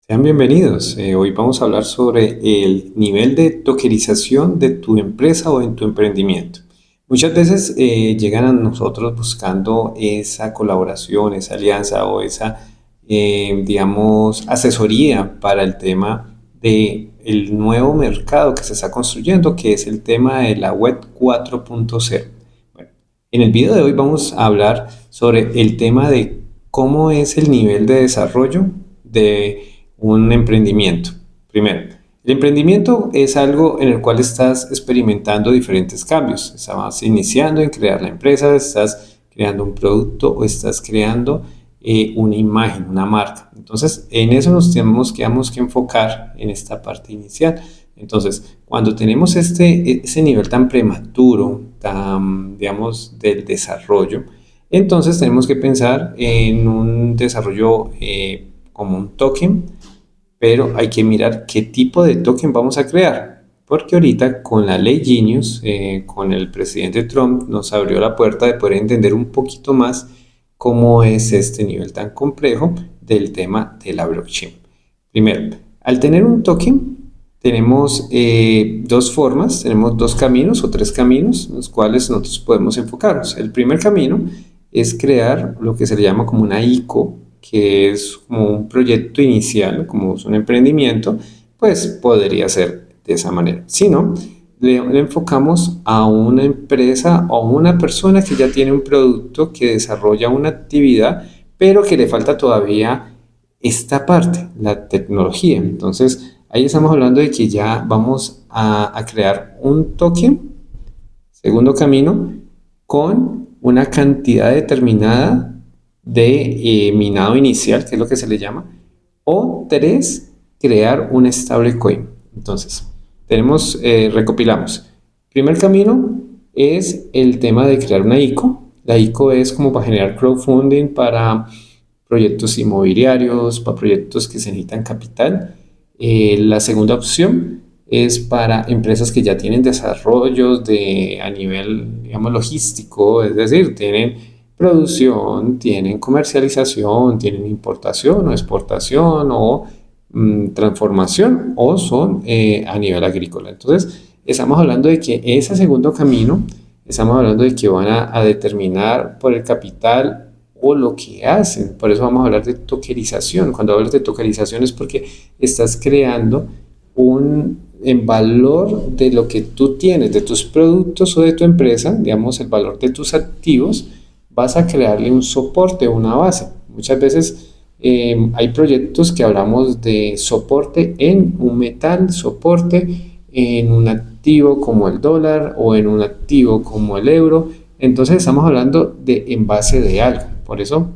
Sean bienvenidos. Hoy vamos a hablar sobre el nivel de tokenización de tu empresa o en tu emprendimiento. Muchas veces llegan a nosotros buscando esa colaboración, esa alianza o esa, digamos, asesoría para el tema del nuevo mercado que se está construyendo, que es el tema de la web 4.0. Bueno, en el video de hoy vamos a hablar sobre el tema de cómo es el nivel de desarrollo de un emprendimiento. Primero, el emprendimiento es algo en el cual estás experimentando diferentes cambios. Estás iniciando en crear la empresa, estás creando un producto o estás creando una imagen, una marca. Entonces, en eso nos tenemos que enfocar en esta parte inicial. Entonces, cuando tenemos ese nivel tan prematuro, tan, digamos, del desarrollo, entonces tenemos que pensar en un desarrollo como un token, pero hay que mirar qué tipo de token vamos a crear, porque ahorita con la ley Genius, con el presidente Trump, nos abrió la puerta de poder entender un poquito más cómo es este nivel tan complejo del tema de la blockchain. Primero, al tener un token, tenemos dos formas, tenemos dos caminos o tres caminos en los cuales nosotros podemos enfocarnos. El primer camino es crear lo que se le llama como una ICO, que es como un proyecto inicial, como es un emprendimiento, pues podría ser de esa manera. Si no, le enfocamos a una empresa o a una persona que ya tiene un producto, que desarrolla una actividad, pero que le falta todavía esta parte, la tecnología. Entonces, ahí estamos hablando de que ya vamos a crear un token, segundo camino, con una cantidad determinada de minado inicial, que es lo que se le llama, o tres, crear un stablecoin. Entonces, recopilamos. Primer camino es el tema de crear una ICO. La ICO es como para generar crowdfunding para proyectos inmobiliarios, para proyectos que se necesitan capital. La segunda opción es para empresas que ya tienen desarrollos a nivel, digamos, logístico, es decir, tienen producción, tienen comercialización, tienen importación o exportación o transformación o son a nivel agrícola. Entonces, estamos hablando de que ese segundo camino, estamos hablando de que van a determinar por el capital o lo que hacen. Por eso vamos a hablar de tokenización. Cuando hablas de tokenización es porque estás creando en valor de lo que tú tienes, de tus productos o de tu empresa, digamos, el valor de tus activos, vas a crearle un soporte, una base. Muchas veces hay proyectos que hablamos de soporte en un metal, soporte en un activo como el dólar o en un activo como el euro. Entonces estamos hablando de en base de algo. Por eso,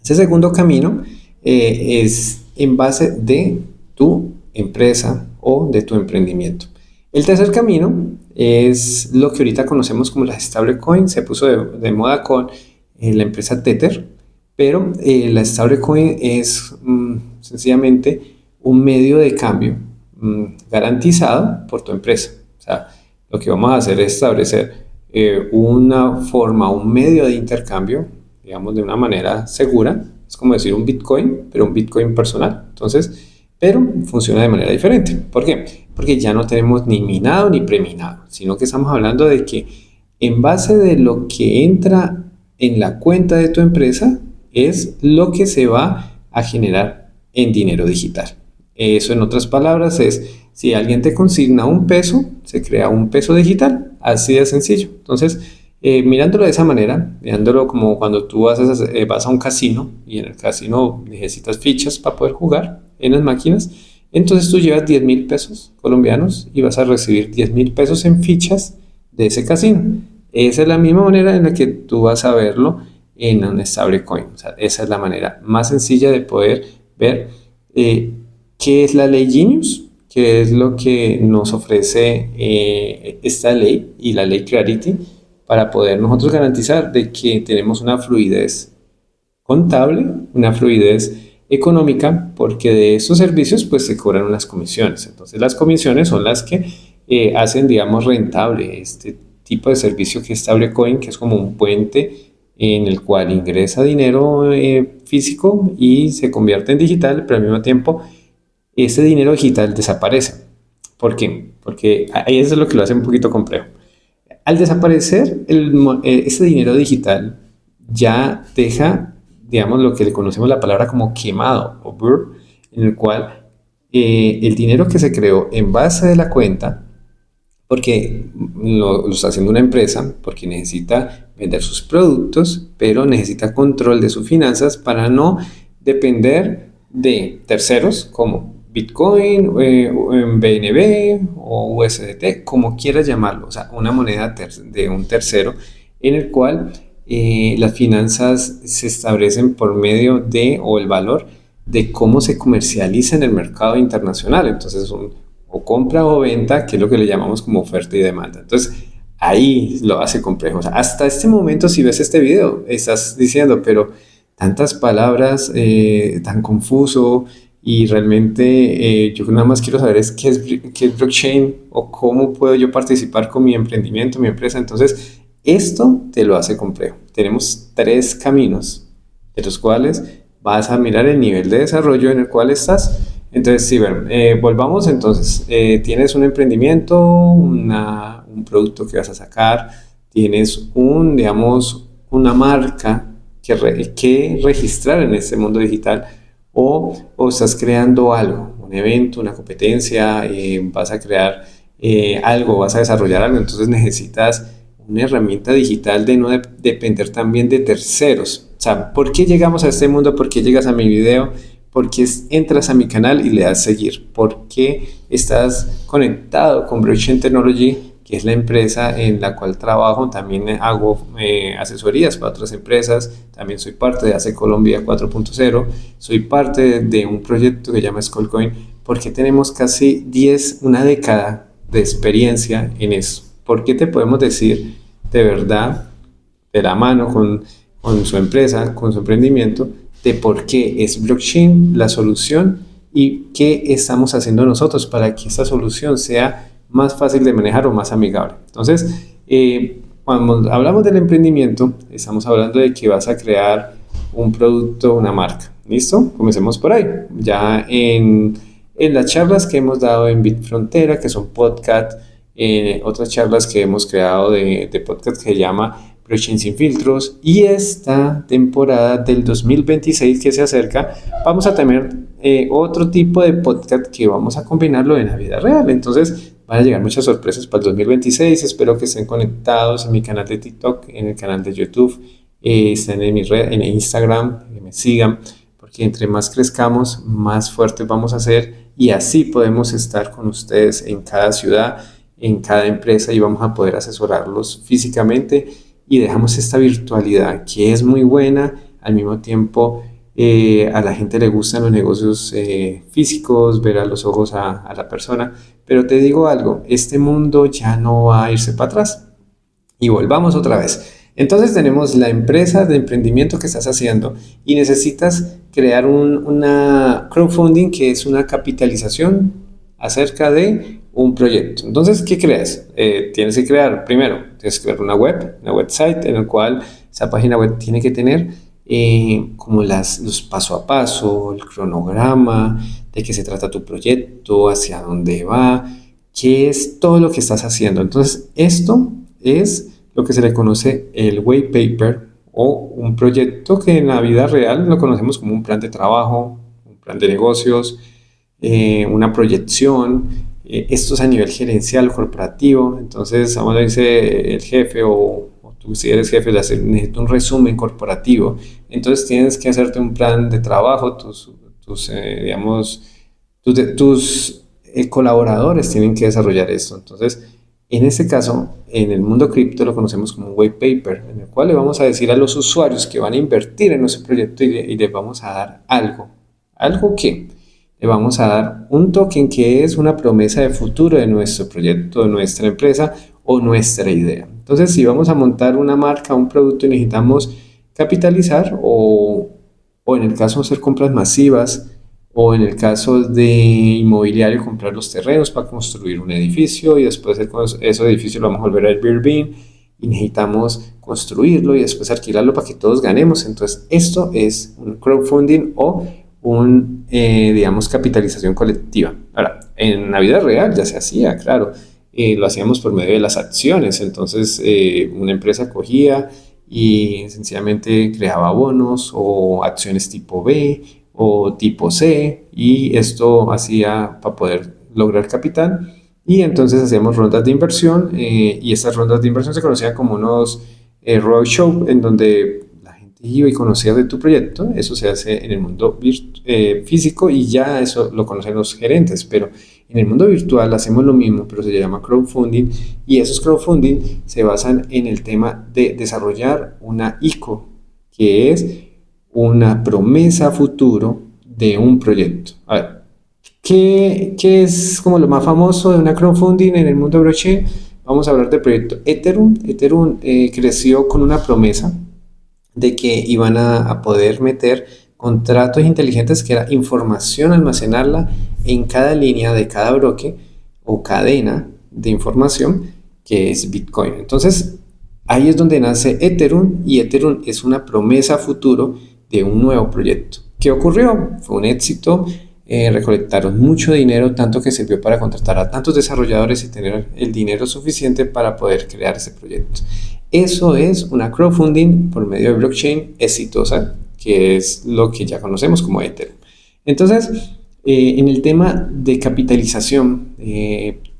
ese segundo camino es en base de tu empresa o de tu emprendimiento. El tercer camino es lo que ahorita conocemos como las stablecoins. Se puso de moda con la empresa Tether, pero la stablecoin es sencillamente un medio de cambio garantizado por tu empresa. O sea, lo que vamos a hacer es establecer una forma, un medio de intercambio, digamos, de una manera segura. Es como decir un Bitcoin, pero un Bitcoin personal. Entonces, pero funciona de manera diferente. ¿Por qué? Porque ya no tenemos ni minado ni preminado, sino que estamos hablando de que en base de lo que entra en la cuenta de tu empresa es lo que se va a generar en dinero digital. Eso, en otras palabras, es si alguien te consigna un peso, se crea un peso digital, así de sencillo. Entonces, mirándolo de esa manera, mirándolo como cuando tú vas a un casino y en el casino necesitas fichas para poder jugar en las máquinas, entonces tú llevas 10.000 pesos colombianos y vas a recibir 10.000 pesos en fichas de ese casino. Esa es la misma manera en la que tú vas a verlo en un stablecoin. O sea, esa es la manera más sencilla de poder ver qué es la ley Genius, qué es lo que nos ofrece esta ley y la ley Clarity para poder nosotros garantizar de que tenemos una fluidez contable, una fluidez económica, porque de estos servicios pues se cobran unas comisiones. Entonces las comisiones son las que hacen, digamos, rentable este tipo de servicio que es Stablecoin, que es como un puente en el cual ingresa dinero físico y se convierte en digital, pero al mismo tiempo ese dinero digital desaparece. ¿Por qué? Porque ahí eso es lo que lo hace un poquito complejo. Al desaparecer ese dinero digital, ya deja, digamos, lo que le conocemos la palabra como quemado o burn, en el cual el dinero que se creó en base de la cuenta, porque lo está haciendo una empresa, porque necesita vender sus productos, pero necesita control de sus finanzas para no depender de terceros como Bitcoin, BNB o USDT, como quieras llamarlo, o sea, una moneda de un tercero en el cual las finanzas se establecen por medio de, o el valor de cómo se comercializa en el mercado internacional. Entonces, o compra o venta, que es lo que le llamamos como oferta y demanda. Entonces, ahí lo hace complejo. O sea, hasta este momento, si ves este video, estás diciendo, pero tantas palabras, tan confuso, y realmente yo nada más quiero saber es qué es blockchain o cómo puedo yo participar con mi emprendimiento, mi empresa. Entonces, esto te lo hace complejo. Tenemos tres caminos, de los cuales vas a mirar el nivel de desarrollo en el cual estás. Entonces, sí, bueno, volvamos entonces. Tienes un emprendimiento, un producto que vas a sacar, tienes digamos, una marca que registrar en este mundo digital, o estás creando algo, un evento, una competencia, vas a crear algo, vas a desarrollar algo, entonces necesitas una herramienta digital de no depender también de terceros. O sea, ¿por qué llegamos a este mundo? ¿Por qué llegas a mi video? ¿Por qué entras a mi canal y le das seguir? ¿Por qué estás conectado con Blockchain Technology, que es la empresa en la cual trabajo? También hago asesorías para otras empresas, también soy parte de Hace Colombia 4.0, soy parte de un proyecto que se llama Skullcoin, porque tenemos casi una década de experiencia en eso. ¿Por qué te podemos decir de verdad, de la mano con su empresa, con su emprendimiento, de por qué es blockchain la solución y qué estamos haciendo nosotros para que esta solución sea más fácil de manejar o más amigable? Entonces, cuando hablamos del emprendimiento, estamos hablando de que vas a crear un producto, una marca. ¿Listo? Comencemos por ahí. Ya en las charlas que hemos dado en Bitfrontera, que son podcast, otras charlas que hemos creado de podcast que se llama Blockchain sin filtros, y esta temporada del 2026 que se acerca, vamos a tener otro tipo de podcast que vamos a combinarlo en la vida real. Entonces van a llegar muchas sorpresas para el 2026. Espero que estén conectados en mi canal de TikTok, en el canal de YouTube, estén en mi red, en Instagram, que me sigan, porque entre más crezcamos, más fuertes vamos a ser, y así podemos estar con ustedes en cada ciudad, en cada empresa, y vamos a poder asesorarlos físicamente, y dejamos esta virtualidad que es muy buena. Al mismo tiempo, a la gente le gustan los negocios físicos, ver a los ojos a la persona, pero te digo algo, este mundo ya no va a irse para atrás. Y volvamos otra vez. Entonces tenemos la empresa de emprendimiento que estás haciendo y necesitas crear una crowdfunding, que es una capitalización acerca de un proyecto. Entonces, ¿qué creas? Tienes que crear, primero, tienes que crear una website en el cual esa página web tiene que tener como los paso a paso, el cronograma, de qué se trata tu proyecto, hacia dónde va, qué es todo lo que estás haciendo. Entonces, esto es lo que se le conoce el white paper, o un proyecto que en la vida real lo conocemos como un plan de trabajo, un plan de negocios, una proyección. Esto es a nivel gerencial o corporativo. Entonces, vamos a dice el jefe, o tú si eres jefe, necesito un resumen corporativo. Entonces tienes que hacerte un plan de trabajo, digamos, tus colaboradores tienen que desarrollar esto. Entonces, en este caso, en el mundo cripto lo conocemos como un white paper, en el cual le vamos a decir a los usuarios que van a invertir en nuestro proyecto, y les vamos a dar algo. ¿Algo qué? Le vamos a dar un token que es una promesa de futuro de nuestro proyecto, de nuestra empresa o nuestra idea. Entonces, si vamos a montar una marca, un producto, y necesitamos capitalizar, o en el caso de hacer compras masivas, o en el caso de inmobiliario, comprar los terrenos para construir un edificio, y después ese edificio lo vamos a volver a Airbnb, y necesitamos construirlo y después alquilarlo para que todos ganemos. Entonces, esto es un crowdfunding o un digamos, capitalización colectiva. Ahora, en la vida real ya se hacía, claro, lo hacíamos por medio de las acciones. Entonces, una empresa cogía y sencillamente creaba bonos o acciones tipo B o tipo C, y esto hacía para poder lograr capital. Y entonces hacíamos rondas de inversión, y estas rondas de inversión se conocían como unos roadshow, en donde la gente iba y conocía de tu proyecto. Eso se hace en el mundo físico, y ya eso lo conocen los gerentes, pero en el mundo virtual hacemos lo mismo, pero se llama crowdfunding, y esos crowdfunding se basan en el tema de desarrollar una ICO, que es una promesa futuro de un proyecto. A ver, ¿qué es como lo más famoso de una crowdfunding en el mundo de blockchain? Vamos a hablar del proyecto Ethereum. Ethereum creció con una promesa de que iban a poder meter contratos inteligentes, que era información, almacenarla en cada línea de cada bloque o cadena de información, que es Bitcoin. Entonces, ahí es donde nace Ethereum, y Ethereum es una promesa futuro de un nuevo proyecto. ¿Qué ocurrió? Fue un éxito. Recolectaron mucho dinero, tanto que sirvió para contratar a tantos desarrolladores y tener el dinero suficiente para poder crear ese proyecto. Eso es una crowdfunding por medio de blockchain exitosa, que es lo que ya conocemos como Ethereum. Entonces, en el tema de capitalización,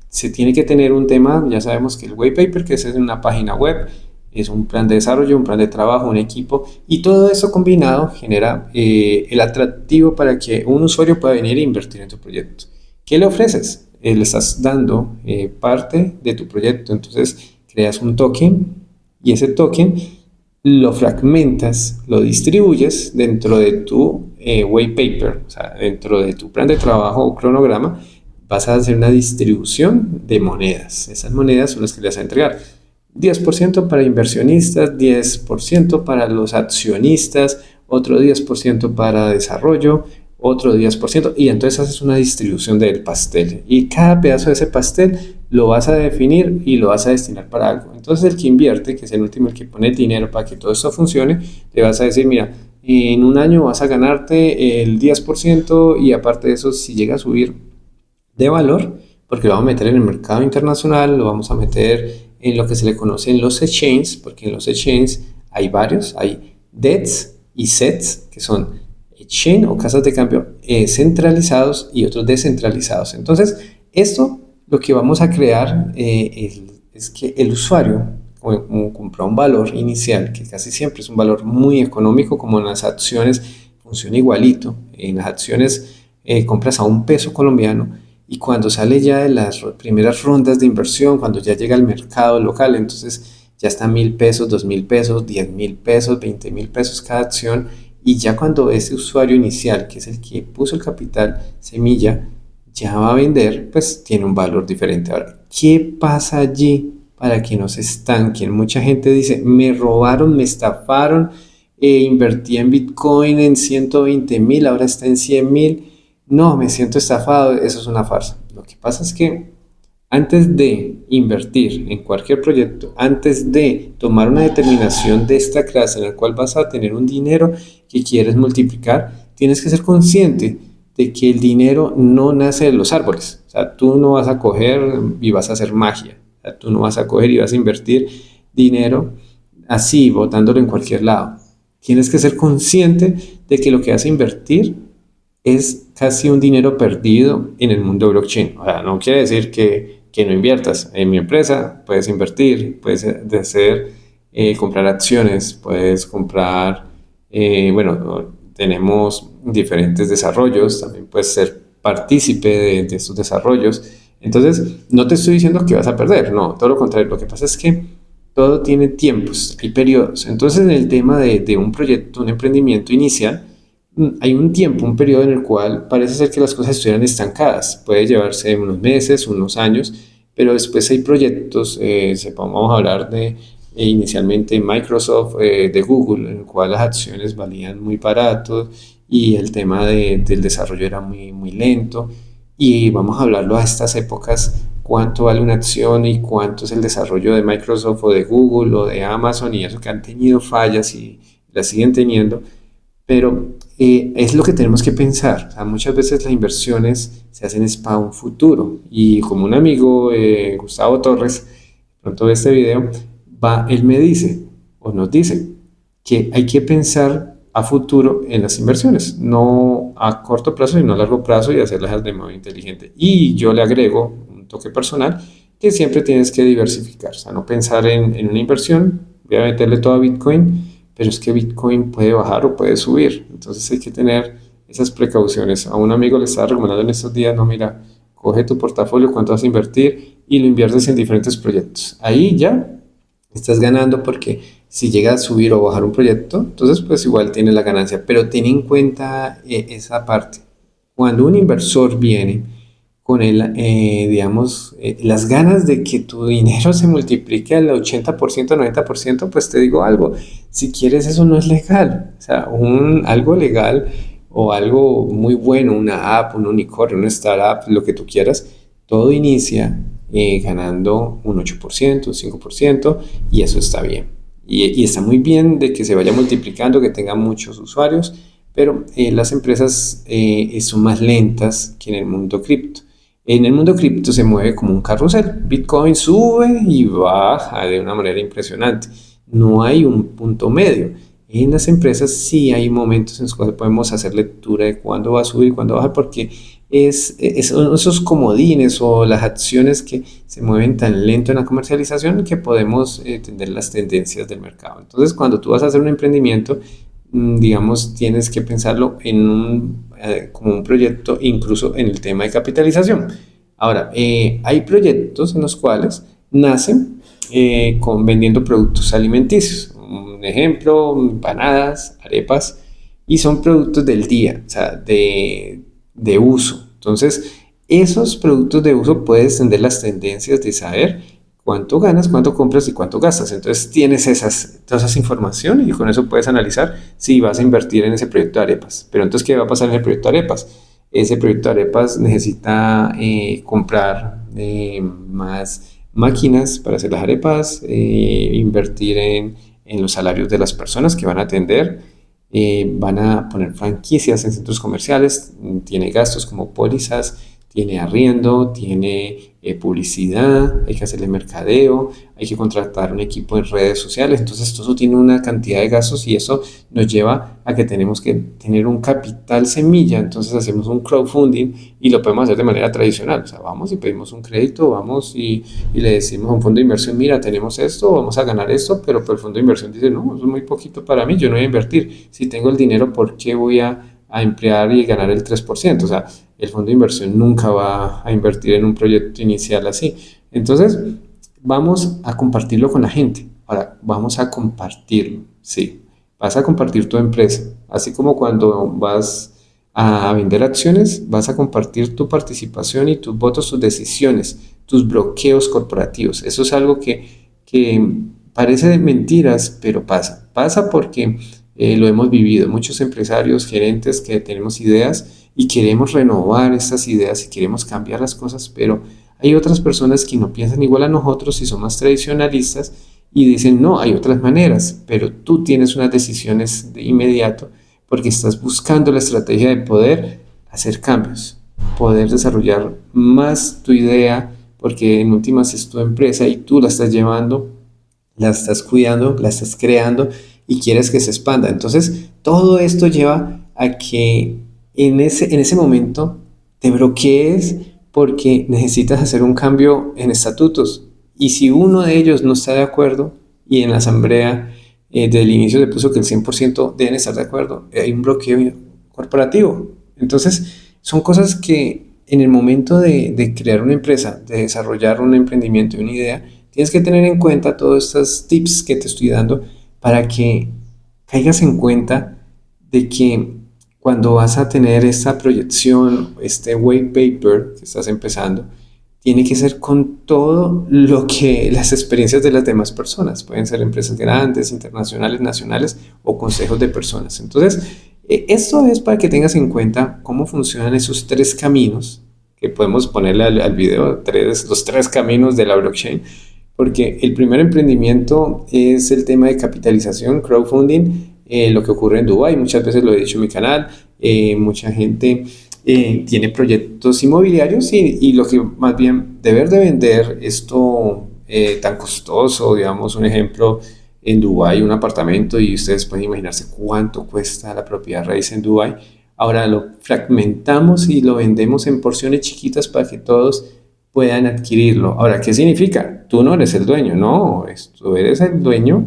se tiene que tener un tema. Ya sabemos que el white paper, que es una página web, es un plan de desarrollo, un plan de trabajo, un equipo, y todo eso combinado genera el atractivo para que un usuario pueda venir e invertir en tu proyecto. ¿Qué le ofreces? Le estás dando parte de tu proyecto. Entonces creas un token, y ese token lo fragmentas, lo distribuyes dentro de tu white paper, o sea, dentro de tu plan de trabajo o cronograma. Vas a hacer una distribución de monedas. Esas monedas son las que le vas a entregar. 10% para inversionistas, 10% para los accionistas, otro 10% para desarrollo, otro 10%, y entonces haces una distribución del pastel, y cada pedazo de ese pastel lo vas a definir y lo vas a destinar para algo. Entonces el que invierte, que es el último, el que pone dinero para que todo esto funcione, le vas a decir: mira, en un año vas a ganarte el 10%, y aparte de eso, si llega a subir de valor, porque lo vamos a meter en el mercado internacional, lo vamos a meter en lo que se le conoce en los exchanges, porque en los exchanges hay varios, hay DEX y SETs, que son exchange o casas de cambio centralizados y otros descentralizados. Entonces, esto lo que vamos a crear es que el usuario, como compra un valor inicial, que casi siempre es un valor muy económico, como en las acciones funciona igualito. En las acciones compras a $1 colombiano, y cuando sale ya de las primeras rondas de inversión, cuando ya llega al mercado local, entonces ya está $1,000, $2,000, $10,000, $20,000 cada acción. Y ya cuando ese usuario inicial, que es el que puso el capital semilla, ya va a vender, pues tiene un valor diferente. Ahora, ¿qué pasa allí para que no se estanquen? Mucha gente dice: me robaron, me estafaron, invertí en Bitcoin en 120,000, ahora está en 100,000. No, me siento estafado. Eso es una farsa. Lo que pasa es que antes de invertir en cualquier proyecto, antes de tomar una determinación de esta clase, en la cual vas a tener un dinero que quieres multiplicar, tienes que ser consciente de que el dinero no nace de los árboles. O sea, tú no vas a coger y vas a hacer magia. O sea, tú no vas a coger y vas a invertir dinero así, botándolo en cualquier lado. Tienes que ser consciente de que lo que vas a invertir es casi un dinero perdido en el mundo blockchain. O sea, no quiere decir que no inviertas. En mi empresa puedes invertir, puedes comprar acciones, puedes comprar, bueno, tenemos diferentes desarrollos, también puedes ser partícipe de estos desarrollos. Entonces, no te estoy diciendo que vas a perder, no, todo lo contrario. Lo que pasa es que todo tiene tiempos, hay periodos. Entonces, en el tema de un proyecto, un emprendimiento inicial, hay un tiempo, un periodo en el cual parece ser que las cosas estuvieran estancadas. Puede llevarse unos meses, unos años, pero después hay proyectos. Vamos a hablar de inicialmente Microsoft, de Google, en el cual las acciones valían muy barato, y el tema del desarrollo era muy, muy lento. Y vamos a hablarlo a estas épocas: cuánto vale una acción y cuánto es el desarrollo de Microsoft o de Google o de Amazon, y eso, que han tenido fallas y las siguen teniendo. Pero es lo que tenemos que pensar. O sea, muchas veces las inversiones se hacen es para un futuro. Y como un amigo, Gustavo Torres, pronto ve este video, él me dice o nos dice que hay que pensar a futuro en las inversiones, no a corto plazo, sino a largo plazo y hacerlas de modo inteligente. Y yo le agrego un toque personal que siempre tienes que diversificar, o sea, no pensar en una inversión, voy a meterle todo a Bitcoin, pero es que Bitcoin puede bajar o puede subir, entonces hay que tener esas precauciones. A un amigo le estaba recomendando en estos días, no, mira, coge tu portafolio, cuánto vas a invertir y lo inviertes en diferentes proyectos. Ahí ya estás ganando porque si llega a subir o bajar un proyecto, entonces pues igual tienes la ganancia, pero ten en cuenta esa parte. Cuando un inversor viene con digamos, las ganas de que tu dinero se multiplique al 80%, 90%, pues te digo algo, si quieres eso no es legal, o sea, algo legal o algo muy bueno, una app, un unicornio, una startup, lo que tú quieras, todo inicia ganando un 8%, un 5%, y eso está bien. Y está muy bien de que se vaya multiplicando, que tenga muchos usuarios, pero las empresas son más lentas que en el mundo cripto. En el mundo cripto se mueve como un carrusel. Bitcoin sube y baja de una manera impresionante. No hay un punto medio. En las empresas sí hay momentos en los cuales podemos hacer lectura de cuándo va a subir y cuándo va a bajar, porque son esos comodines o las acciones que se mueven tan lento en la comercialización que podemos entender las tendencias del mercado. Entonces, cuando tú vas a hacer un emprendimiento, digamos, tienes que pensarlo como un proyecto, incluso en el tema de capitalización. Ahora, hay proyectos en los cuales nacen vendiendo productos alimenticios. Un ejemplo, empanadas, arepas, y son productos del día, o sea, de uso. Entonces, esos productos de uso puedes entender las tendencias de saber cuánto ganas, cuánto compras y cuánto gastas. Entonces tienes todas esas información y con eso puedes analizar si vas a invertir en ese proyecto de arepas. Pero entonces, ¿qué va a pasar en el proyecto de arepas? Ese proyecto de arepas necesita comprar más máquinas para hacer las arepas, invertir en los salarios de las personas que van a atender, van a poner franquicias en centros comerciales, tiene gastos como pólizas, tiene arriendo, tiene publicidad, hay que hacerle mercadeo, hay que contratar un equipo en redes sociales. Entonces todo eso tiene una cantidad de gastos y eso nos lleva a que tenemos que tener un capital semilla. Entonces hacemos un crowdfunding y lo podemos hacer de manera tradicional. O sea, vamos y pedimos un crédito, vamos y le decimos a un fondo de inversión, mira, tenemos esto, vamos a ganar esto, pero pues el fondo de inversión dice, no, eso es muy poquito para mí, yo no voy a invertir. Si tengo el dinero, ¿por qué voy a emplear y ganar el 3%? O sea, el fondo de inversión nunca va a invertir en un proyecto inicial así. Entonces, vamos a compartirlo con la gente. Ahora, vamos a compartirlo, sí. Vas a compartir tu empresa. Así como cuando vas a vender acciones, vas a compartir tu participación y tus votos, tus decisiones, tus bloqueos corporativos. Eso es algo que parece de mentiras, pero pasa. Pasa porque lo hemos vivido. Muchos empresarios, gerentes que tenemos ideas y queremos renovar estas ideas y queremos cambiar las cosas, pero hay otras personas que no piensan igual a nosotros y son más tradicionalistas y dicen, no, hay otras maneras, pero tú tienes unas decisiones de inmediato porque estás buscando la estrategia de poder hacer cambios, poder desarrollar más tu idea, porque en últimas es tu empresa y tú la estás llevando, la estás cuidando, la estás creando y quieres que se expanda. Entonces, todo esto lleva a que en ese momento te bloquees porque necesitas hacer un cambio en estatutos. Y si uno de ellos no está de acuerdo, y en la asamblea desde el inicio se puso que el 100% deben estar de acuerdo, hay un bloqueo corporativo. Entonces, son cosas que en el momento de crear una empresa, de desarrollar un emprendimiento y una idea, tienes que tener en cuenta todos estos tips que te estoy dando para que caigas en cuenta de que cuando vas a tener esta proyección, este white paper que estás empezando, tiene que ser con todo lo que las experiencias de las demás personas, pueden ser empresas grandes, internacionales, nacionales o consejos de personas. Entonces, esto es para que tengas en cuenta cómo funcionan esos tres caminos que podemos ponerle al video, los tres caminos de la blockchain, porque el primer emprendimiento es el tema de capitalización, crowdfunding, lo que ocurre en Dubái. Muchas veces lo he dicho en mi canal, mucha gente tiene proyectos inmobiliarios y lo que más bien deber de vender esto tan costoso, digamos un ejemplo, en Dubái un apartamento y ustedes pueden imaginarse cuánto cuesta la propiedad raíz en Dubái. Ahora lo fragmentamos y lo vendemos en porciones chiquitas para que todos puedan adquirirlo. Ahora, ¿qué significa? Tú no eres el dueño, no, tú eres el dueño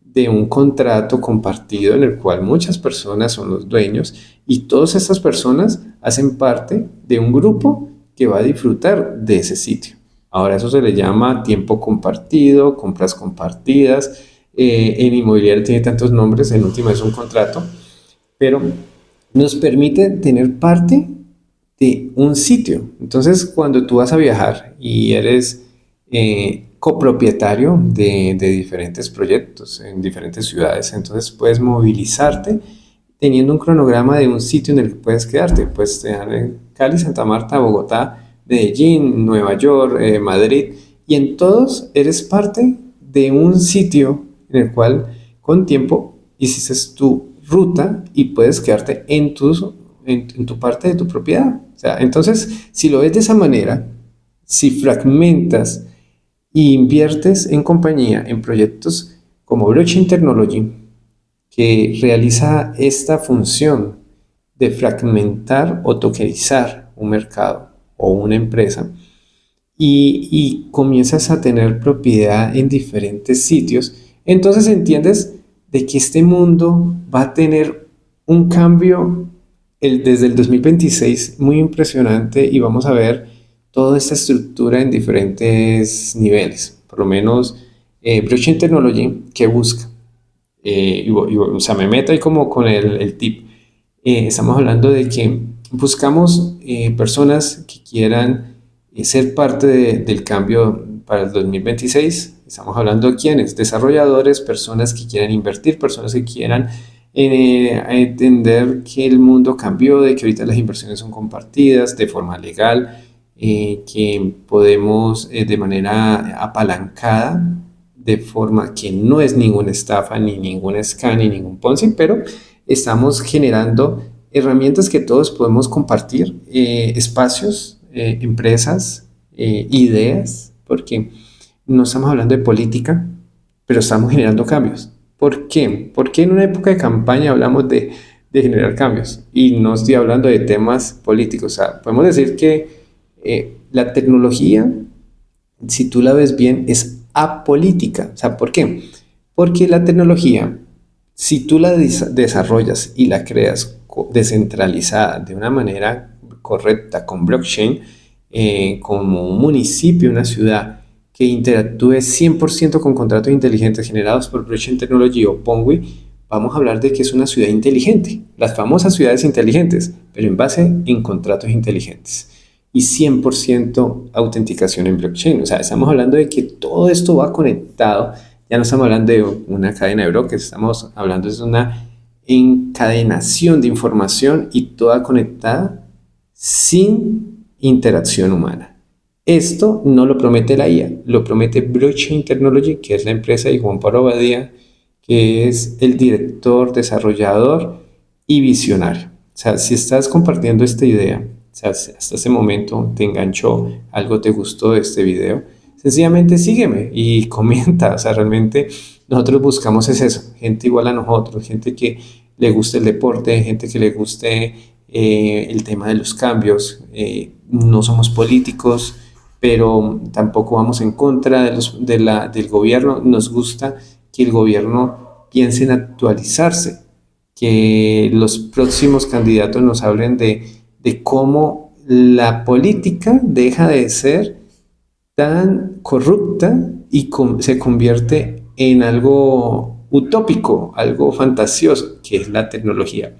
de un contrato compartido en el cual muchas personas son los dueños y todas estas personas hacen parte de un grupo que va a disfrutar de ese sitio. Ahora eso se le llama tiempo compartido, compras compartidas. En inmobiliario tiene tantos nombres, en última es un contrato, pero nos permite tener parte de un sitio. Entonces, cuando tú vas a viajar y eres copropietario de diferentes proyectos en diferentes ciudades, entonces puedes movilizarte teniendo un cronograma de un sitio en el que puedes quedarte. Puedes estar en Cali, Santa Marta, Bogotá, Medellín, Nueva York, Madrid, y en todos eres parte de un sitio en el cual con tiempo hiciste tu ruta y puedes quedarte en tu parte de tu propiedad. O sea, entonces, si lo ves de esa manera, si fragmentas y inviertes en compañía, en proyectos como Blockchain Technology, que realiza esta función de fragmentar o tokenizar un mercado o una empresa, y comienzas a tener propiedad en diferentes sitios, entonces entiendes de que este mundo va a tener un cambio desde el 2026 muy impresionante y vamos a ver toda esta estructura en diferentes niveles. Por lo menos Blockchain Technology, ¿qué busca? O sea, me meto ahí como con el tip. Estamos hablando de que buscamos personas que quieran ser parte del cambio para el 2026. Estamos hablando de quiénes, desarrolladores, personas que quieran invertir, personas que quieran entender que el mundo cambió, de que ahorita las inversiones son compartidas de forma legal, que podemos de manera apalancada, de forma que no es ninguna estafa, ni ningún scam, ni ningún Ponzi, pero estamos generando herramientas que todos podemos compartir, espacios, empresas, ideas, porque no estamos hablando de política, pero estamos generando cambios. ¿Por qué? Porque en una época de campaña hablamos de generar cambios y no estoy hablando de temas políticos. O sea, podemos decir que la tecnología, si tú la ves bien, es apolítica. O sea, ¿por qué? Porque la tecnología, si tú la desarrollas y la creas descentralizada de una manera correcta con blockchain, como un municipio, una ciudad que interactúe 100% con contratos inteligentes generados por Blockchain Technology o Pongui, vamos a hablar de que es una ciudad inteligente, las famosas ciudades inteligentes, pero en base en contratos inteligentes y 100% autenticación en blockchain. O sea, estamos hablando de que todo esto va conectado. Ya no estamos hablando de una cadena de bloques, estamos hablando de una encadenación de información y toda conectada sin interacción humana. Esto no lo promete la IA, lo promete Blockchain Technology, que es la empresa de Juan Pablo Badía, que es el director, desarrollador y visionario. O sea, si estás compartiendo esta idea, o sea, si hasta ese momento te enganchó, algo te gustó de este video, sencillamente sígueme y comenta. O sea, realmente nosotros buscamos es eso, gente igual a nosotros, gente que le guste el deporte, gente que le guste el tema de los cambios. No somos políticos, pero tampoco vamos en contra del gobierno. Nos gusta que el gobierno piense en actualizarse, que los próximos candidatos nos hablen de cómo la política deja de ser tan corrupta y se convierte en algo utópico, algo fantasioso, que es la tecnología.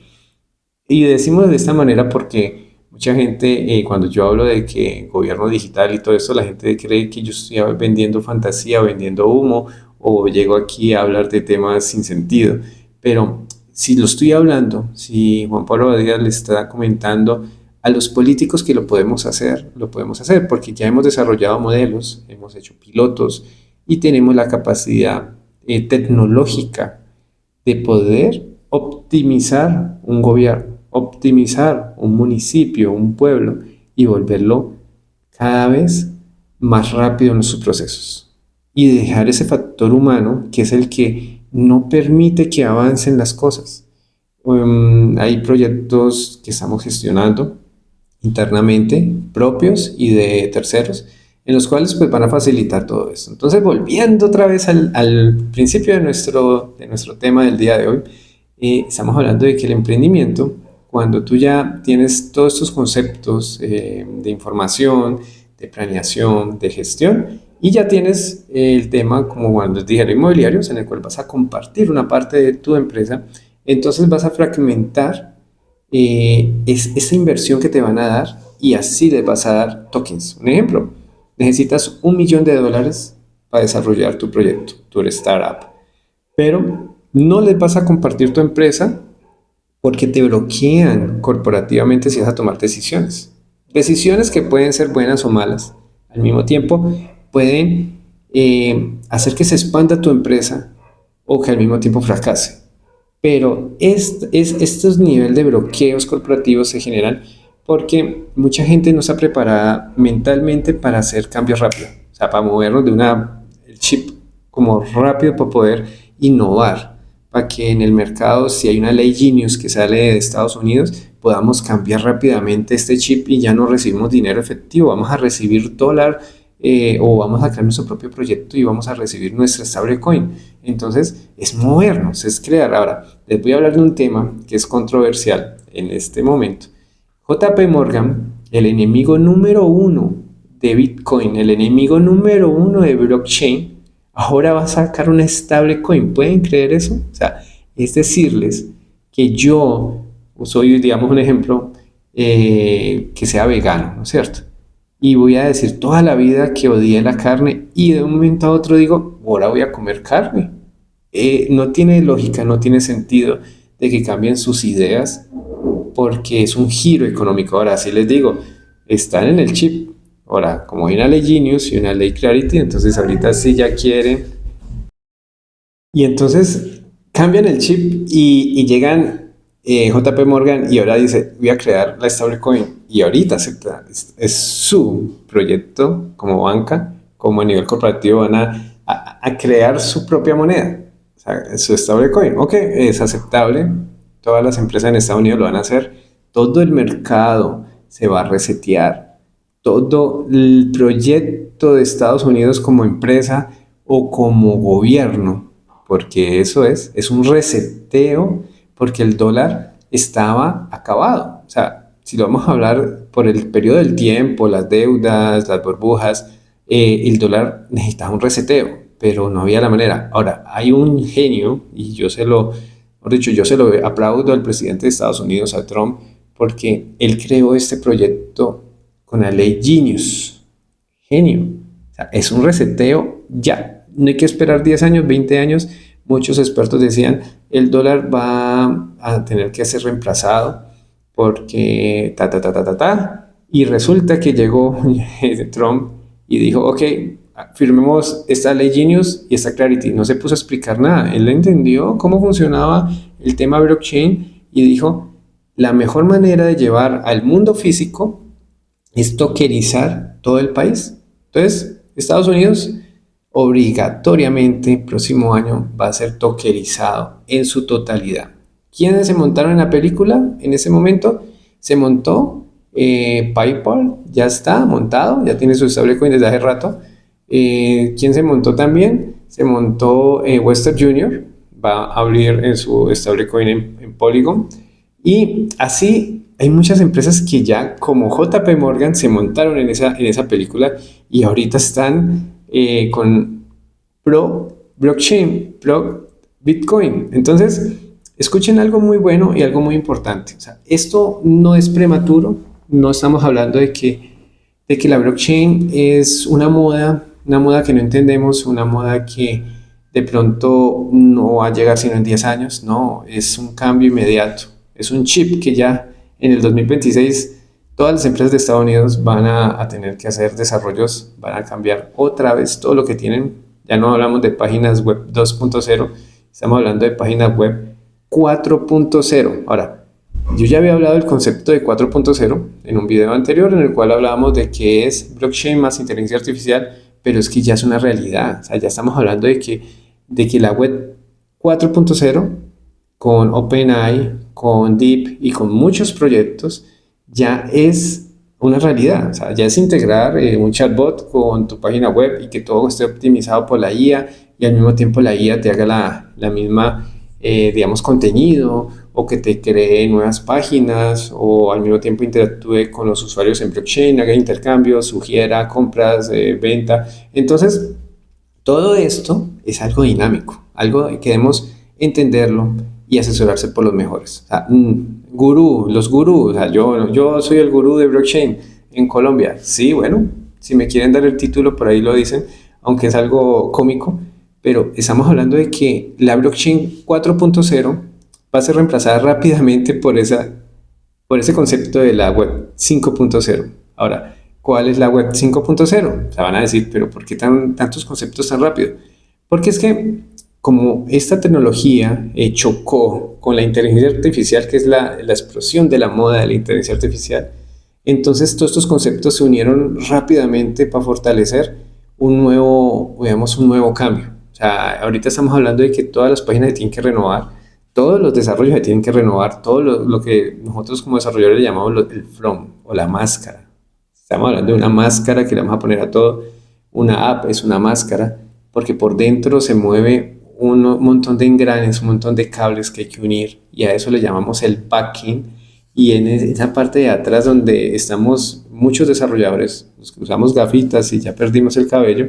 Y decimos de esta manera porque mucha gente, cuando yo hablo de que gobierno digital y todo eso, la gente cree que yo estoy vendiendo fantasía, vendiendo humo, o llego aquí a hablar de temas sin sentido. Pero si lo estoy hablando, si Juan Pablo Badía le está comentando a los políticos que lo podemos hacer porque ya hemos desarrollado modelos, hemos hecho pilotos y tenemos la capacidad tecnológica de poder optimizar un gobierno, optimizar un municipio, un pueblo y volverlo cada vez más rápido en sus procesos. Y dejar ese factor humano que es el que no permite que avancen las cosas. Hay proyectos que estamos gestionando internamente, propios y de terceros, en los cuales pues van a facilitar todo esto. Entonces, volviendo otra vez al principio de nuestro tema del día de hoy, estamos hablando de que el emprendimiento, cuando tú ya tienes todos estos conceptos de información, de planeación, de gestión, y ya tienes el tema como cuando dije inmobiliarios, en el cual vas a compartir una parte de tu empresa, entonces vas a fragmentar esa inversión que te van a dar y así les vas a dar tokens. Un ejemplo, necesitas $1 millón para desarrollar tu proyecto, tu startup, pero no les vas a compartir tu empresa porque te bloquean corporativamente si vas a tomar decisiones. Decisiones que pueden ser buenas o malas. Al mismo tiempo, pueden hacer que se expanda tu empresa o que al mismo tiempo fracase. Pero estos niveles de bloqueos corporativos se generan porque mucha gente no está preparada mentalmente para hacer cambios rápidos. O sea, para movernos de el chip como rápido para poder innovar. Para que en el mercado, si hay una ley Genius que sale de Estados Unidos, podamos cambiar rápidamente este chip y ya no recibimos dinero efectivo. Vamos a recibir dólar o vamos a crear nuestro propio proyecto y vamos a recibir nuestra stablecoin. Entonces, es movernos, es crear. Ahora, les voy a hablar de un tema que es controversial en este momento. JP Morgan, el enemigo número uno de Bitcoin, el enemigo número uno de blockchain, ahora va a sacar una stablecoin. ¿Pueden creer eso? O sea, es decirles que yo soy, digamos, un ejemplo, que sea vegano, ¿no es cierto? Y voy a decir toda la vida que odié la carne y de un momento a otro digo, ahora voy a comer carne. No tiene lógica, no tiene sentido de que cambien sus ideas porque es un giro económico. Ahora, sí les digo, están en el chip. Ahora, como hay una ley Genius y una ley Clarity, entonces ahorita sí ya quieren. Y entonces cambian el chip y llegan JP Morgan y ahora dice, voy a crear la stablecoin. Y ahorita es su proyecto como banca, como a nivel corporativo van a crear su propia moneda, o sea, su stablecoin. Ok, es aceptable, todas las empresas en Estados Unidos lo van a hacer, todo el mercado se va a resetear, todo el proyecto de Estados Unidos como empresa o como gobierno, porque eso es un reseteo, porque el dólar estaba acabado. O sea, si lo vamos a hablar por el periodo del tiempo, las deudas, las burbujas, el dólar necesitaba un reseteo, pero no había la manera. Ahora, hay un genio, y mejor dicho, yo se lo aplaudo al presidente de Estados Unidos, a Trump, porque él creó este proyecto con la ley Genius. Genio. O sea, es un reseteo ya. No hay que esperar 10 años, 20 años. Muchos expertos decían, el dólar va a tener que ser reemplazado porque Y resulta que llegó Trump y dijo, ok, firmemos esta ley Genius y esta Clarity. No se puso a explicar nada. Él entendió cómo funcionaba el tema blockchain y dijo, la mejor manera de llevar al mundo físico es tokenizar todo el país. Entonces, Estados Unidos obligatoriamente el próximo año va a ser tokenizado en su totalidad. ¿Quiénes se montaron en la película en ese momento? Se montó PayPal, ya está montado, ya tiene su stablecoin desde hace rato. ¿Quién se montó también? Se montó Western Junior, va a abrir en su stablecoin en Polygon. Y así hay muchas empresas que ya como JP Morgan se montaron en esa película y ahorita están con pro blockchain, pro Bitcoin. Entonces, escuchen algo muy bueno y algo muy importante. O sea, esto no es prematuro, no estamos hablando de que la blockchain es una moda que no entendemos, una moda que de pronto no va a llegar sino en 10 años. No, es un cambio inmediato. Es un chip que ya en el 2026 todas las empresas de Estados Unidos van a tener que hacer desarrollos, van a cambiar otra vez todo lo que tienen. Ya no hablamos de páginas web 2.0, estamos hablando de páginas web 4.0. Ahora, yo ya había hablado del concepto de 4.0 en un video anterior en el cual hablábamos de qué es blockchain más inteligencia artificial, pero es que ya es una realidad. O sea, ya estamos hablando de que la web 4.0 con OpenAI, con Deep y con muchos proyectos ya es una realidad. O sea, ya es integrar un chatbot con tu página web y que todo esté optimizado por la IA y al mismo tiempo la IA te haga la misma, digamos, contenido o que te cree nuevas páginas o al mismo tiempo interactúe con los usuarios en blockchain, haga intercambios, sugiera compras, venta. Entonces, todo esto es algo dinámico, algo que debemos entenderlo y asesorarse por los mejores. O sea, gurú, los gurús, o sea, yo soy el gurú de blockchain en Colombia. Sí, bueno, si me quieren dar el título, por ahí lo dicen, aunque es algo cómico, pero estamos hablando de que la blockchain 4.0 va a ser reemplazada rápidamente por ese concepto de la web 5.0. Ahora, ¿cuál es la web 5.0? O sea, van a decir, pero ¿por qué tantos conceptos tan rápido? Porque es que como esta tecnología chocó con la inteligencia artificial, que es la explosión de la moda de la inteligencia artificial, entonces todos estos conceptos se unieron rápidamente para fortalecer un nuevo, digamos, un nuevo cambio. O sea, ahorita estamos hablando de que todas las páginas se tienen que renovar, todos los desarrollos se tienen que renovar, todo lo que nosotros como desarrolladores le llamamos el from o la máscara. Estamos hablando de una máscara que le vamos a poner a todo. Una app es una máscara porque por dentro se mueve un montón de engranes, un montón de cables que hay que unir y a eso le llamamos el backing. Y en esa parte de atrás donde estamos muchos desarrolladores, los que usamos gafitas y ya perdimos el cabello,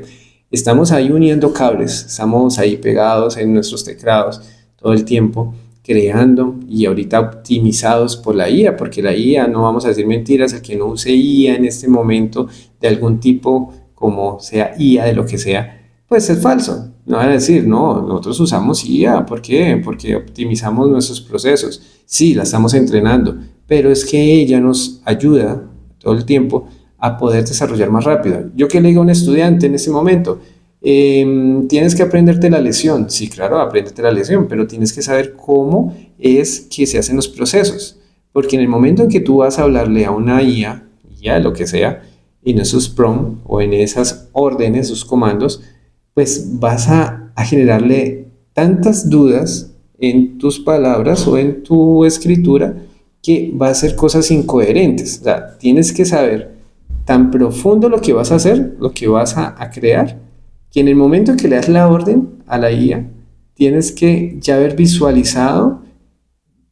estamos ahí uniendo cables, estamos ahí pegados en nuestros teclados todo el tiempo creando y ahorita optimizados por la IA, porque la IA, no vamos a decir mentiras, el que no use IA en este momento de algún tipo, como sea IA de lo que sea, pues es falso. No van a decir, no, nosotros usamos IA, ¿por qué? Porque optimizamos nuestros procesos. Sí, la estamos entrenando, pero es que ella nos ayuda todo el tiempo a poder desarrollar más rápido. Yo que le digo a un estudiante en ese momento, tienes que aprenderte la lección. Sí, claro, apréndete la lección, pero tienes que saber cómo es que se hacen los procesos. Porque en el momento en que tú vas a hablarle a una IA, ya lo que sea, en esos prompts o en esas órdenes, esos comandos, pues vas a generarle tantas dudas en tus palabras o en tu escritura que va a hacer cosas incoherentes. O sea, tienes que saber tan profundo lo que vas a hacer, lo que vas a crear, que en el momento que le das la orden a la IA, tienes que ya haber visualizado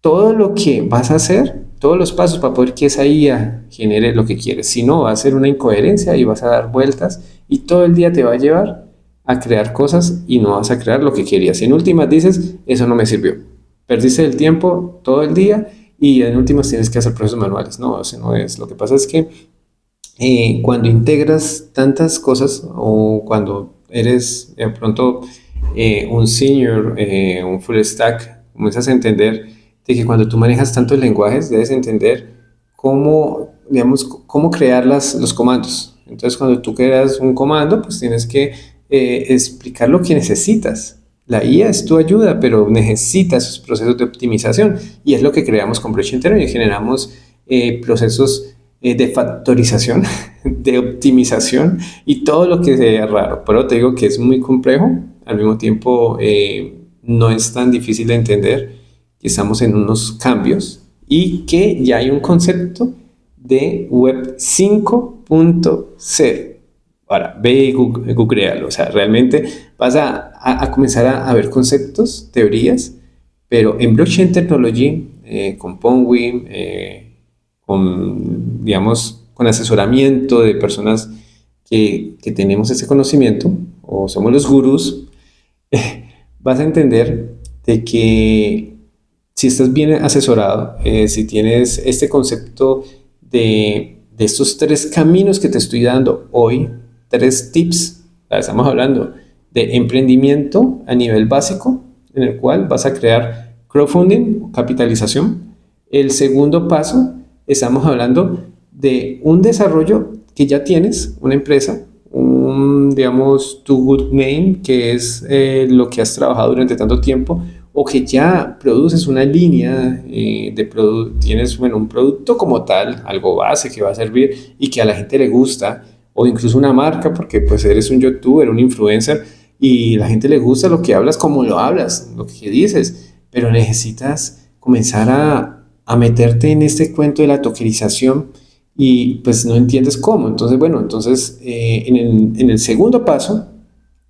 todo lo que vas a hacer, todos los pasos para poder que esa IA genere lo que quieres. Si no, va a ser una incoherencia y vas a dar vueltas y todo el día te va a llevar a crear cosas y no vas a crear lo que querías. Y en últimas dices, eso no me sirvió. Perdiste el tiempo todo el día y en últimas tienes que hacer procesos manuales. No, eso no es. Lo que pasa es que cuando integras tantas cosas o cuando eres de pronto un senior, un full stack, comienzas a entender de que cuando tú manejas tantos lenguajes debes entender cómo, digamos, cómo crear los comandos. Entonces cuando tú creas un comando, pues tienes que explicar lo que necesitas. La IA es tu ayuda, pero necesitas esos procesos de optimización y es lo que creamos con Blockchain Theory. Generamos procesos de factorización, de optimización y todo lo que sea raro. Pero te digo que es muy complejo, al mismo tiempo no es tan difícil de entender que estamos en unos cambios y que ya hay un concepto de Web 5.0. Ahora, ve y googlealo. O sea, realmente vas a comenzar a ver conceptos, teorías, pero en Blockchain Technology, con Penguin, con, digamos, con asesoramiento de personas que tenemos ese conocimiento o somos los gurús, vas a entender de que si estás bien asesorado, si tienes este concepto de estos tres caminos que te estoy dando hoy, tres tips, estamos hablando de emprendimiento a nivel básico, en el cual vas a crear crowdfunding, capitalización. El segundo paso, estamos hablando de un desarrollo que ya tienes, una empresa, digamos, tu good name, que es lo que has trabajado durante tanto tiempo, o que ya produces una línea tienes bueno, un producto como tal, algo base que va a servir y que a la gente le gusta, o incluso una marca, porque pues eres un youtuber, un influencer, y la gente le gusta lo que hablas, como lo hablas, lo que dices, pero necesitas comenzar a meterte en este cuento de la tokenización y pues no entiendes cómo. Entonces, bueno, entonces en el segundo paso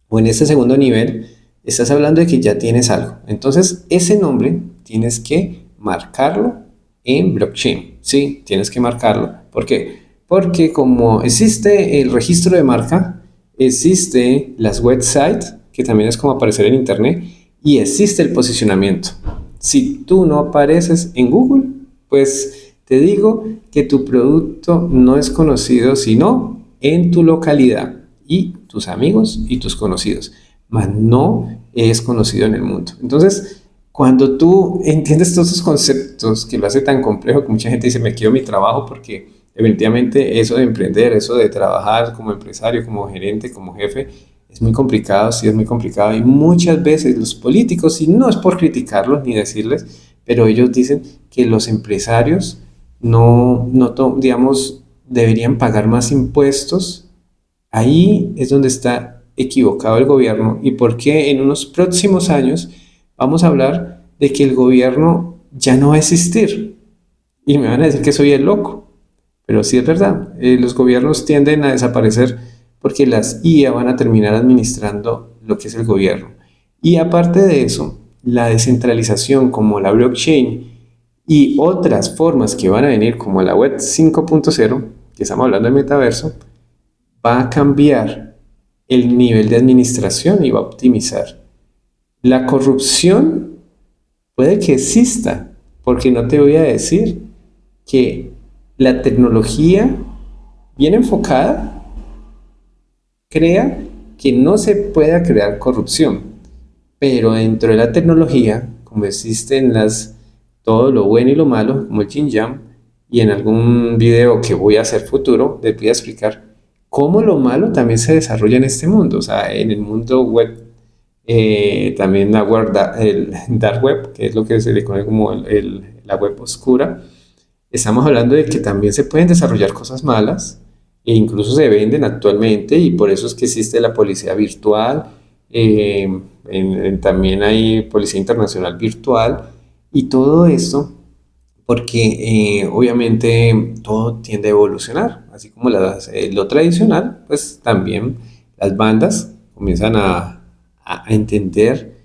o en este segundo nivel, estás hablando de que ya tienes algo. Entonces, ese nombre tienes que marcarlo en blockchain. Sí, tienes que marcarlo. ¿Por qué? Porque como existe el registro de marca, existe las websites, que también es como aparecer en internet, y existe el posicionamiento. Si tú no apareces en Google, pues te digo que tu producto no es conocido sino en tu localidad y tus amigos y tus conocidos, mas no es conocido en el mundo. Entonces, cuando tú entiendes todos esos conceptos que lo hace tan complejo que mucha gente dice, me quiero mi trabajo porque definitivamente eso de emprender, eso de trabajar como empresario, como gerente, como jefe, es muy complicado, sí es muy complicado y muchas veces los políticos, y no es por criticarlos ni decirles, pero ellos dicen que los empresarios digamos, deberían pagar más impuestos. Ahí es donde está equivocado el gobierno y por qué en unos próximos años vamos a hablar de que el gobierno ya no va a existir. Y me van a decir que soy el loco, pero sí es verdad. Los gobiernos tienden a desaparecer porque las IA van a terminar administrando lo que es el gobierno. Y aparte de eso, la descentralización como la blockchain y otras formas que van a venir como la web 5.0, que estamos hablando del metaverso, va a cambiar el nivel de administración y va a optimizar. La corrupción puede que exista, porque no te voy a decir que la tecnología bien enfocada crea que no se pueda crear corrupción, pero dentro de la tecnología, como existen todo lo bueno y lo malo, como el Yin Yang, y en algún video que voy a hacer futuro, les voy a explicar cómo lo malo también se desarrolla en este mundo, o sea, en el mundo web, también el dark web, que es lo que se le conoce como la web oscura. Estamos hablando de que también se pueden desarrollar cosas malas e incluso se venden actualmente y por eso es que existe la policía virtual, eh, también hay policía internacional virtual y todo esto porque obviamente todo tiende a evolucionar, así como lo tradicional, pues también las bandas comienzan a entender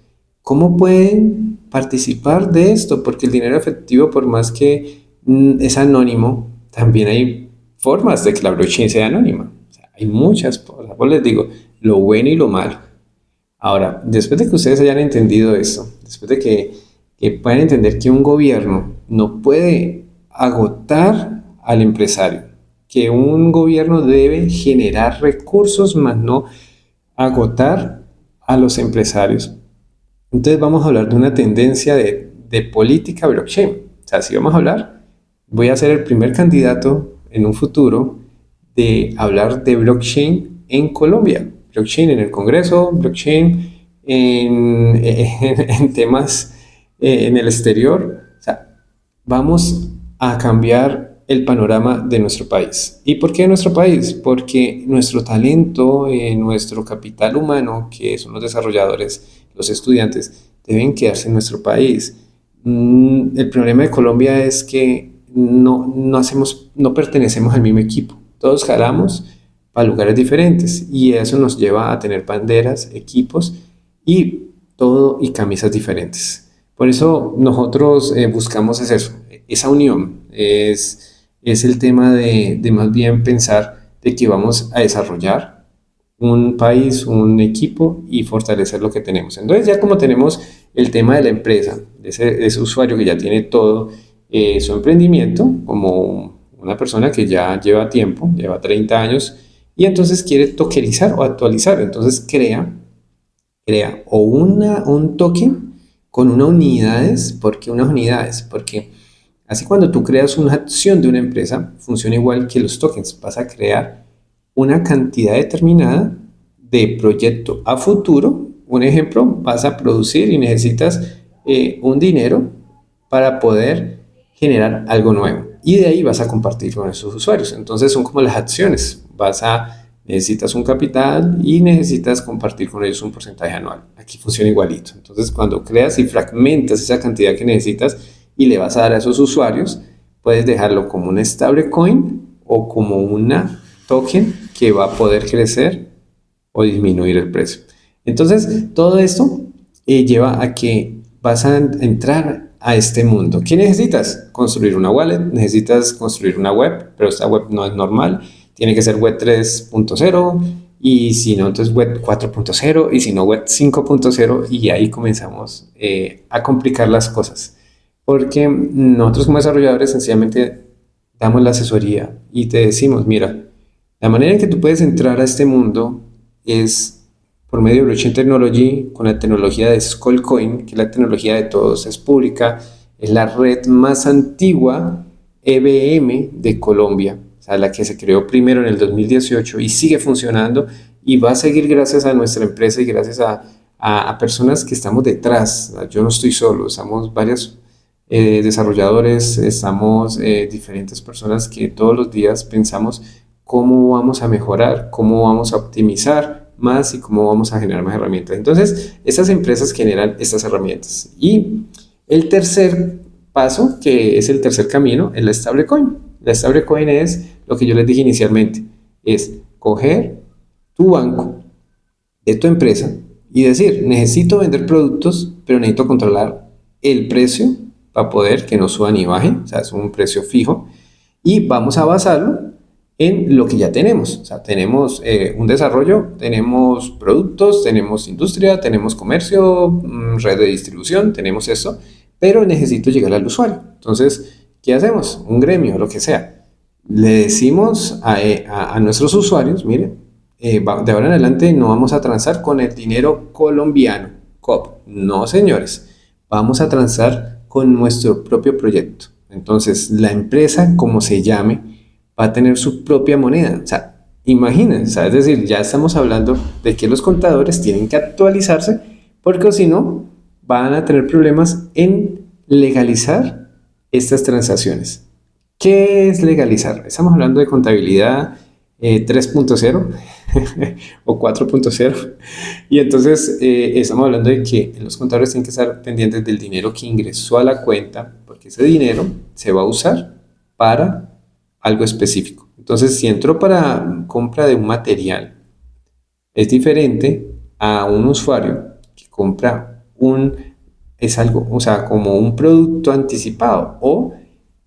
cómo pueden participar de esto, porque el dinero efectivo, por más que es anónimo, también hay formas de que la blockchain sea anónima. O sea, hay muchas cosas, pues les digo, lo bueno y lo malo. Ahora, después de que ustedes hayan entendido esto, después de que puedan entender que un gobierno no puede agotar al empresario, que un gobierno debe generar recursos, más no agotar a los empresarios. Entonces vamos a hablar de una tendencia de política blockchain. O sea, si vamos a hablar, voy a ser el primer candidato en un futuro de hablar de blockchain en Colombia. Blockchain en el Congreso, blockchain en temas en el exterior. O sea, vamos a cambiar el panorama de nuestro país. ¿Y por qué nuestro país? Porque nuestro talento, nuestro capital humano, que son los desarrolladores, los estudiantes, deben quedarse en nuestro país. El problema de Colombia es que no pertenecemos al mismo equipo. Todos jalamos para lugares diferentes y eso nos lleva a tener banderas, equipos y todo y camisas diferentes. Por eso nosotros buscamos es eso, esa unión, es el tema de más bien pensar de que vamos a desarrollar un país, un equipo y fortalecer lo que tenemos. Entonces ya como tenemos el tema de la empresa, de ese usuario que ya tiene todo su emprendimiento, como una persona que ya lleva tiempo, lleva 30 años, y entonces quiere tokenizar o actualizar, entonces crea o un token con unas unidades. ¿Por qué unas unidades? Porque así cuando tú creas una acción de una empresa, funciona igual que los tokens. Vas a crear una cantidad determinada de proyecto a futuro. Un ejemplo, vas a producir y necesitas un dinero para poder generar algo nuevo. Y de ahí vas a compartir con esos usuarios. Entonces son como las acciones. Necesitas un capital y necesitas compartir con ellos un porcentaje anual. Aquí funciona igualito. Entonces cuando creas y fragmentas esa cantidad que necesitas y le vas a dar a esos usuarios, puedes dejarlo como una stablecoin o como una token que va a poder crecer o disminuir el precio. Entonces, todo esto lleva a que vas a entrar a este mundo. ¿Qué necesitas? Construir una wallet, necesitas construir una web, pero esta web no es normal, tiene que ser web 3.0 y si no, entonces web 4.0 y si no, web 5.0 y ahí comenzamos a complicar las cosas. Porque nosotros como desarrolladores sencillamente damos la asesoría y te decimos, mira, la manera en que tú puedes entrar a este mundo es por medio de blockchain technology, con la tecnología de Skullcoin, que es la tecnología de todos, es pública, es la red más antigua EVM de Colombia, o sea, la que se creó primero en el 2018 y sigue funcionando y va a seguir gracias a nuestra empresa y gracias a personas que estamos detrás. Yo no estoy solo, estamos varios desarrolladores, estamos diferentes personas que todos los días pensamos cómo vamos a mejorar, cómo vamos a optimizar más y cómo vamos a generar más herramientas. Entonces, estas empresas generan estas herramientas. Y el tercer paso, que es el tercer camino, es la stablecoin. La stablecoin es lo que yo les dije inicialmente, es coger tu banco de tu empresa y decir, necesito vender productos, pero necesito controlar el precio para poder que no suba ni baje, o sea, es un precio fijo, y vamos a basarlo en lo que ya tenemos. O sea, tenemos un desarrollo, tenemos productos, tenemos industria, tenemos comercio, red de distribución, tenemos eso, pero necesito llegar al usuario. Entonces, ¿qué hacemos? Un gremio, lo que sea. Le decimos a nuestros usuarios, mire, de ahora en adelante no vamos a transar con el dinero colombiano, COP. No, señores, vamos a transar con nuestro propio proyecto. Entonces, la empresa, como se llame, va a tener su propia moneda. O sea, imagínense, es decir, ya estamos hablando de que los contadores tienen que actualizarse porque si no, van a tener problemas en legalizar estas transacciones. ¿Qué es legalizar? Estamos hablando de contabilidad 3.0 o 4.0 y entonces estamos hablando de que los contadores tienen que estar pendientes del dinero que ingresó a la cuenta porque ese dinero se va a usar para algo específico. Entonces, si entró para compra de un material, es diferente a un usuario que compra es algo, o sea, como un producto anticipado o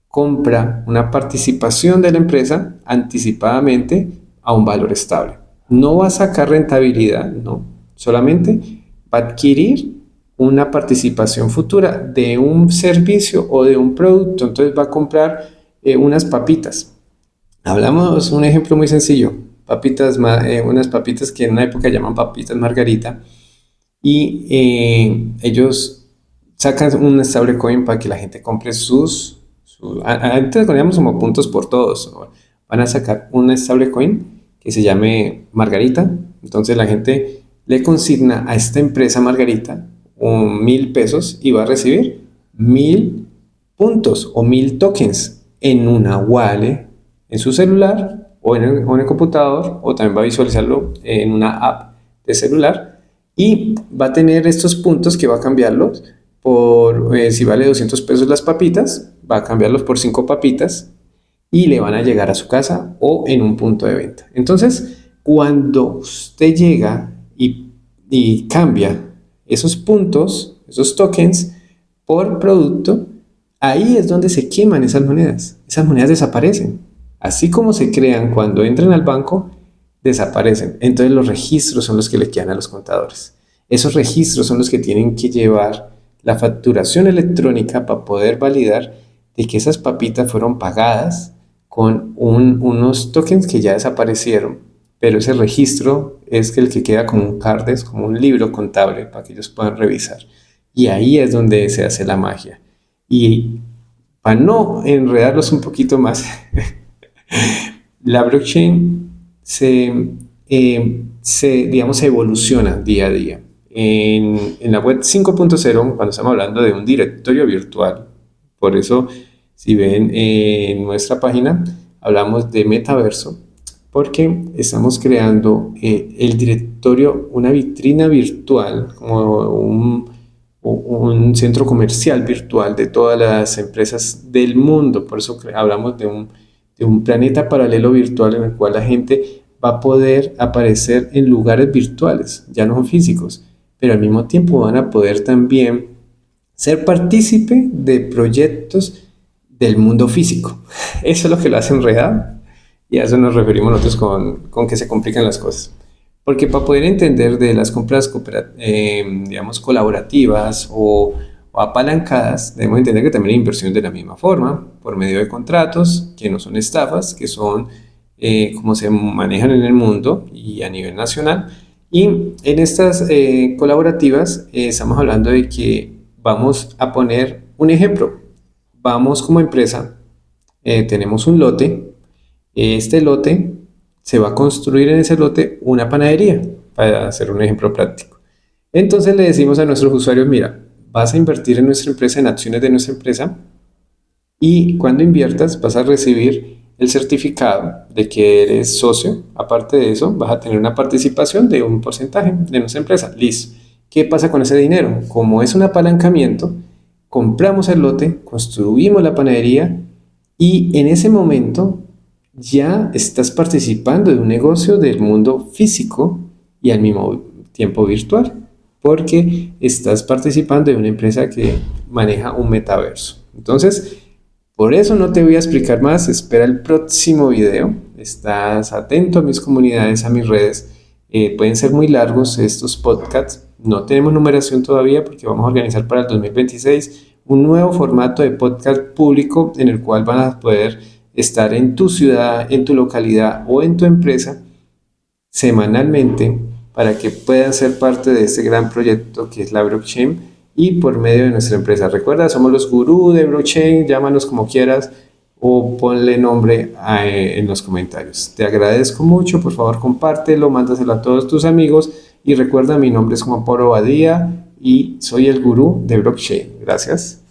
compra una participación de la empresa anticipadamente a un valor estable. No va a sacar rentabilidad, no, solamente va a adquirir una participación futura de un servicio o de un producto. Entonces va a comprar unas papitas. Hablamos un ejemplo muy sencillo, unas papitas que en una época llaman papitas margarita y ellos sacan un stablecoin para que la gente compre antes poníamos como puntos por todos, van a sacar un stablecoin que se llame Margarita, entonces la gente le consigna a esta empresa Margarita 1.000 pesos y va a recibir 1.000 puntos o 1.000 tokens en una wallet, en su celular o en el computador, o también va a visualizarlo en una app de celular y va a tener estos puntos que va a cambiarlos por, si vale 200 pesos las papitas, va a cambiarlos por 5 papitas y le van a llegar a su casa o en un punto de venta. Entonces, cuando usted llega y cambia esos puntos, esos tokens por producto, ahí es donde se queman esas monedas. Esas monedas desaparecen. Así como se crean cuando entran al banco, desaparecen. Entonces los registros son los que le quedan a los contadores. Esos registros son los que tienen que llevar la facturación electrónica para poder validar de que esas papitas fueron pagadas con unos tokens que ya desaparecieron, pero ese registro es el que queda como un CARDES, como un libro contable para que ellos puedan revisar. Y ahí es donde se hace la magia. Y para no enredarlos un poquito más, la blockchain digamos, se evoluciona día a día. en la web 5.0, cuando estamos hablando de un directorio virtual. Por eso, si ven en nuestra página, hablamos de metaverso, porque estamos creando el directorio, una vitrina virtual, como un centro comercial virtual de todas las empresas del mundo. Por eso hablamos de un planeta paralelo virtual en el cual la gente va a poder aparecer en lugares virtuales, ya no físicos, pero al mismo tiempo van a poder también ser partícipe de proyectos del mundo físico. Eso es lo que lo hace enredado y a eso nos referimos nosotros con que se complican las cosas. Porque para poder entender de las compras digamos, colaborativas o apalancadas, debemos entender que también hay inversión de la misma forma, por medio de contratos, que no son estafas, que son como se manejan en el mundo y a nivel nacional. Y en estas colaborativas estamos hablando de que vamos a poner un ejemplo. Vamos como empresa, tenemos un lote. Este lote se va a construir en ese lote una panadería, para hacer un ejemplo práctico. Entonces le decimos a nuestros usuarios, mira, vas a invertir en nuestra empresa, en acciones de nuestra empresa, y cuando inviertas vas a recibir el certificado de que eres socio. Aparte de eso, vas a tener una participación de un porcentaje de nuestra empresa. Listo. ¿Qué pasa con ese dinero? Como es un apalancamiento, compramos el lote, construimos la panadería y en ese momento ya estás participando de un negocio del mundo físico y al mismo tiempo virtual, porque estás participando de una empresa que maneja un metaverso. Entonces, por eso no te voy a explicar más, espera el próximo video, estás atento a mis comunidades, a mis redes. Pueden ser muy largos estos podcasts, no tenemos numeración todavía porque vamos a organizar para el 2026 un nuevo formato de podcast público en el cual van a poder estar en tu ciudad, en tu localidad o en tu empresa semanalmente para que puedan ser parte de este gran proyecto que es la blockchain y por medio de nuestra empresa. Recuerda, somos los gurús de blockchain, llámanos como quieras o ponle nombre en los comentarios. Te agradezco mucho, por favor compártelo, mándaselo a todos tus amigos y recuerda, mi nombre es Juan Pablo Badía y soy el gurú de blockchain. Gracias.